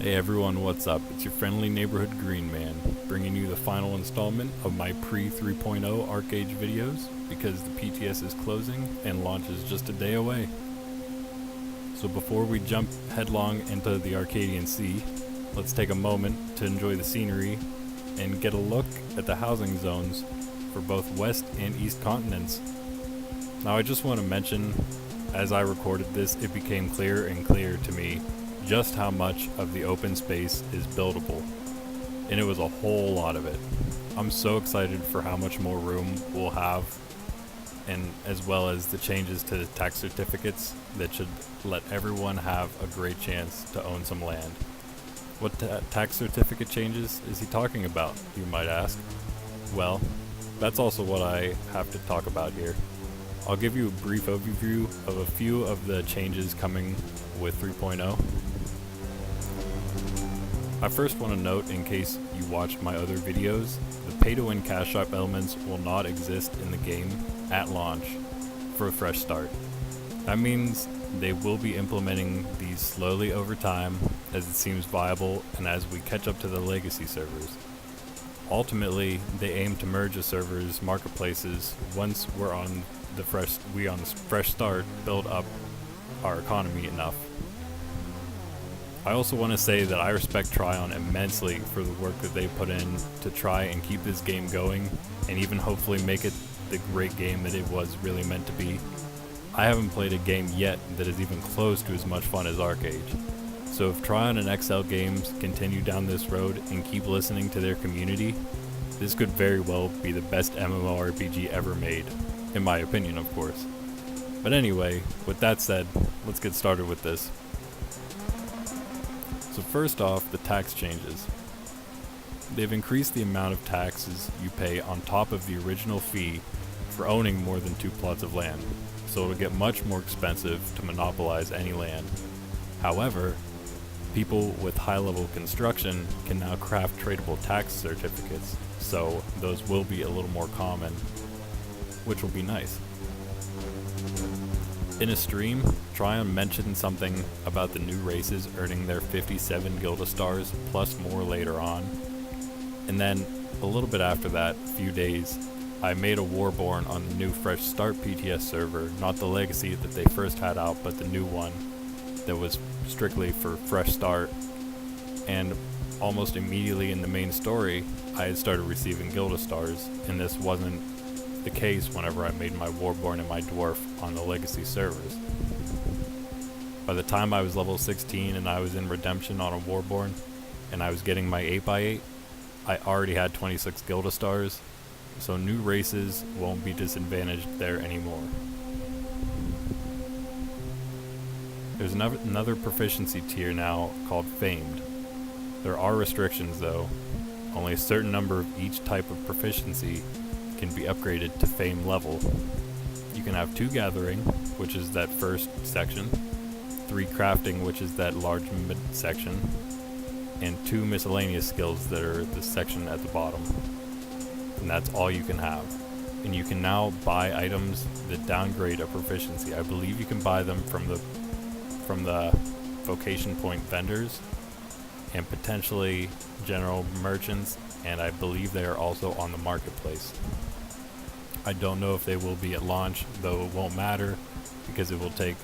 Hey everyone, what's up? It's your friendly neighborhood green man, bringing you the final installment of my pre-3.0 Archeage videos because the PTS is closing and launch is just a day away. So before we jump headlong into the Arcadian Sea, let's take a moment to enjoy the scenery and get a look at the housing zones for both West and East continents. Now I just want to mention, as I recorded this, it became clearer and clearer to me just how much of the open space is buildable, and it was a whole lot of it. I'm so excited for how much more room we'll have, and as well as the changes to the tax certificates that should let everyone have a great chance to own some land. What tax certificate changes is he talking about, you might ask? Well, that's also what I have to talk about here. I'll give you a brief overview of a few of the changes coming with 3.0. I first want to note, in case you watched my other videos, the pay-to-win cash shop elements will not exist in the game at launch for a fresh start. That means they will be implementing these slowly over time as it seems viable and as we catch up to the legacy servers. Ultimately, they aim to merge the servers' marketplaces once we're on the fresh start, build up our economy enough. I also want to say that I respect Tryon immensely for the work that they put in to try and keep this game going and even hopefully make it the great game that it was really meant to be. I haven't played a game yet that is even close to as much fun as Archeage. So if Tryon and XL Games continue down this road and keep listening to their community, this could very well be the best MMORPG ever made, in my opinion of course. But anyway, with that said, let's get started with this. So first off, the tax changes. They've increased the amount of taxes you pay on top of the original fee for owning more than 2 plots of land, so it'll get much more expensive to monopolize any land. However, people with high-level construction can now craft tradable tax certificates, so those will be a little more common, which will be nice. In a stream, Tryon mentioned something about the new races earning their 57 Gilda stars plus more later on. And then, a little bit after that, a few days, I made a Warborn on the new Fresh Start PTS server, not the legacy that they first had out, but the new one that was strictly for Fresh Start. And almost immediately in the main story, I had started receiving Gilda stars, and this wasn't the case whenever I made my Warborn and my Dwarf on the legacy servers. By the time I was level 16 and I was in Redemption on a Warborn and I was getting my 8x8, I already had 26 Gilda stars, so new races won't be disadvantaged there anymore. There's another proficiency tier now called Famed. There are restrictions though. Only a certain number of each type of proficiency can be upgraded to Fame level. You can have 2 Gathering, which is that first section, 3 Crafting, which is that large mid section, and 2 Miscellaneous skills that are the section at the bottom. And that's all you can have. And you can now buy items that downgrade a proficiency. I believe you can buy them from the vocation point vendors and potentially general merchants, and I believe they are also on the marketplace. I don't know if they will be at launch, though it won't matter because it will take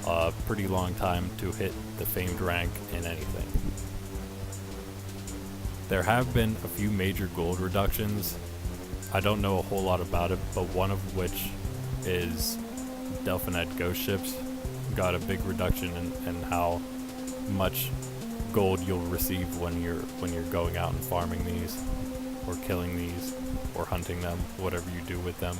a pretty long time to hit the famed rank in anything. There have been a few major gold reductions. I don't know a whole lot about it, but one of which is Delphinet ghost ships got a big reduction in how much gold you'll receive when you're going out and farming these, or killing these, or hunting them, whatever you do with them.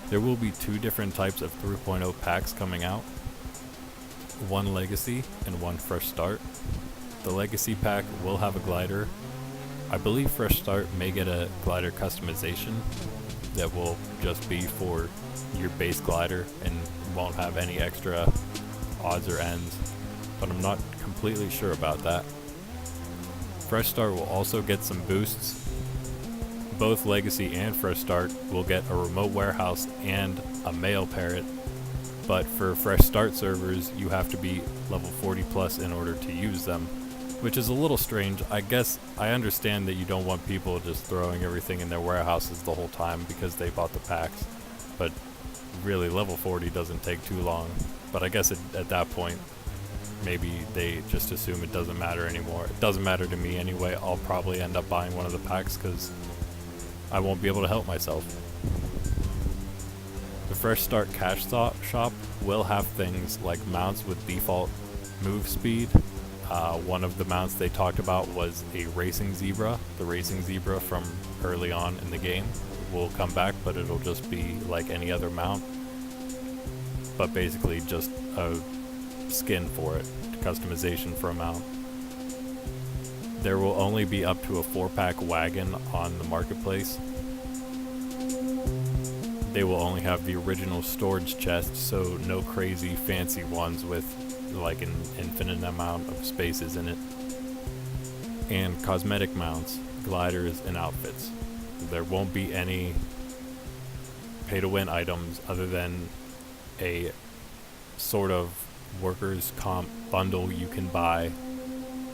There will be 2 different types of 3.0 packs coming out. One Legacy and one Fresh Start. The Legacy pack will have a glider. I believe Fresh Start may get a glider customization that will just be for your base glider and won't have any extra odds or ends, but I'm not completely sure about that. Fresh Start will also get some boosts. Both Legacy and Fresh Start will get a remote warehouse and a mail parrot, but for fresh start servers, you have to be level 40 plus in order to use them, which is a little strange. I guess I understand that you don't want people just throwing everything in their warehouses the whole time because they bought the packs, but really level 40 doesn't take too long. But I guess at that point, maybe they just assume it doesn't matter anymore. It doesn't matter to me anyway. I'll probably end up buying one of the packs because I won't be able to help myself. The Fresh Start cash shop will have things like mounts with default move speed. One of the mounts they talked about was a racing zebra. The racing zebra from early on in the game will come back, but it'll just be like any other mount, but basically just a skin for it, customization for a mount. There will only be up to a 4-pack wagon on the marketplace. They will only have the original storage chest, so no crazy fancy ones with like an infinite amount of spaces in it. And cosmetic mounts, gliders, and outfits. There won't be any pay-to-win items other than a sort of workers' comp bundle you can buy,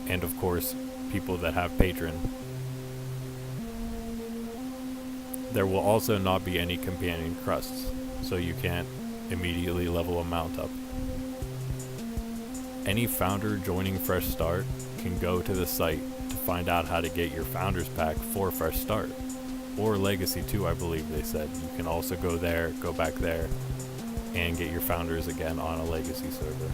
and of course people that have Patreon. There will also not be any companion crusts, so you can't immediately level a mount up. Any founder joining Fresh Start can go to the site to find out how to get your founders pack for Fresh Start, or Legacy too, I believe they said. You can also go there, go back there, and get your founders again on a Legacy server.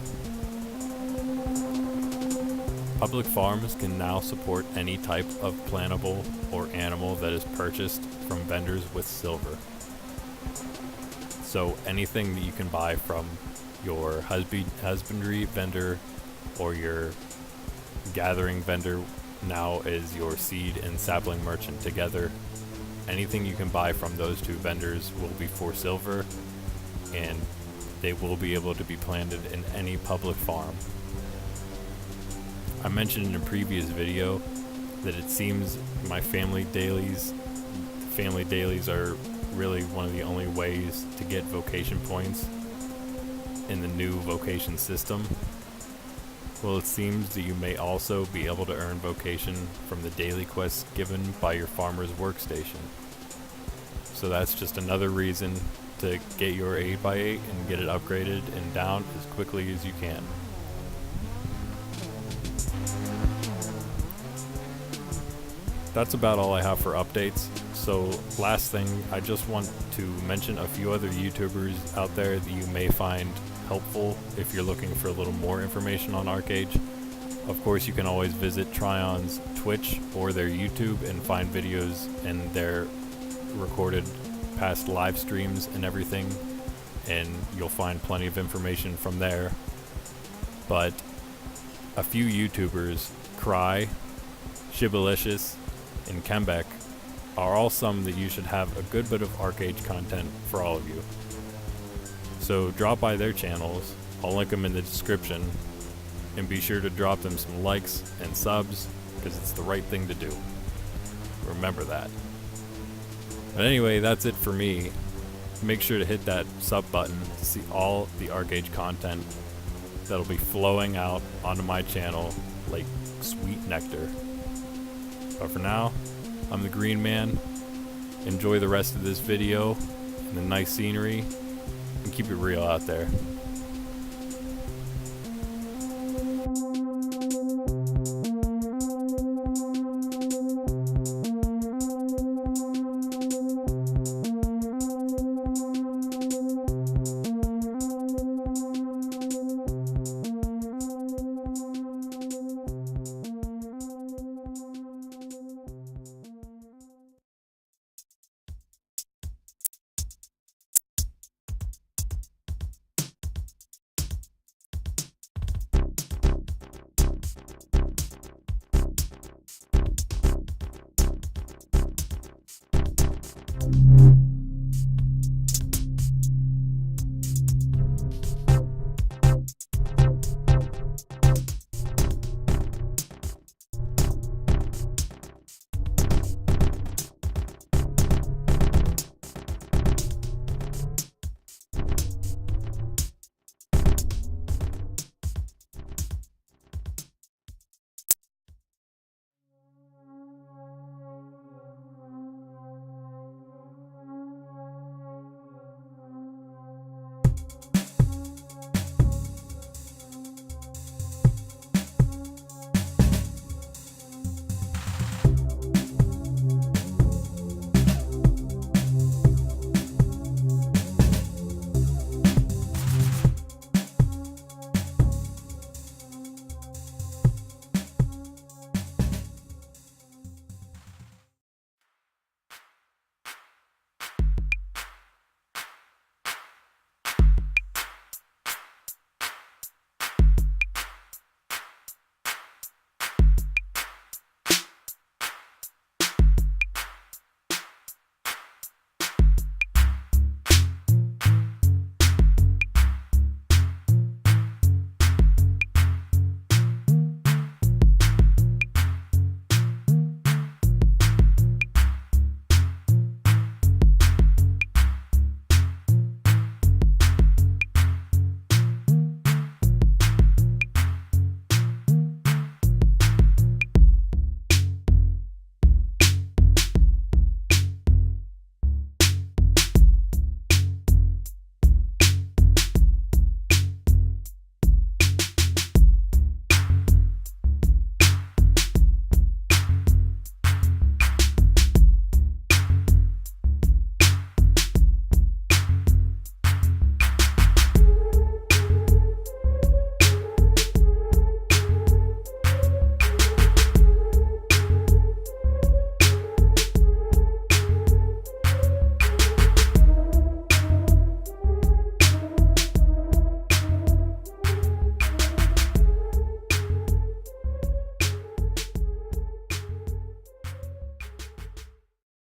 Public farms can now support any type of plantable or animal that is purchased from vendors with silver. So anything that you can buy from your husbandry vendor or your gathering vendor now is your seed and sapling merchant together. Anything you can buy from those two vendors will be for silver, and they will be able to be planted in any public farm. I mentioned in a previous video that it seems my family dailies are really one of the only ways to get vocation points in the new vocation system. Well, it seems that you may also be able to earn vocation from the daily quests given by your farmer's workstation. So that's just another reason to get your 8x8 and get it upgraded and down as quickly as you can. That's about all I have for updates. So last thing, I just want to mention a few other YouTubers out there that you may find helpful if you're looking for a little more information on Archeage. Of course, you can always visit Tryon's Twitch or their YouTube and find videos and their recorded past live streams and everything, and you'll find plenty of information from there. But a few YouTubers, Cry, Shibalicious, and Kembeck, are all some that you should have a good bit of Archeage content for all of you. So drop by their channels, I'll link them in the description, and be sure to drop them some likes and subs, because it's the right thing to do. Remember that. But anyway, that's it for me. Make sure to hit that sub button to see all the Archeage content that'll be flowing out onto my channel like sweet nectar. But for now, I'm the Green Man. Enjoy the rest of this video and the nice scenery, and keep it real out there.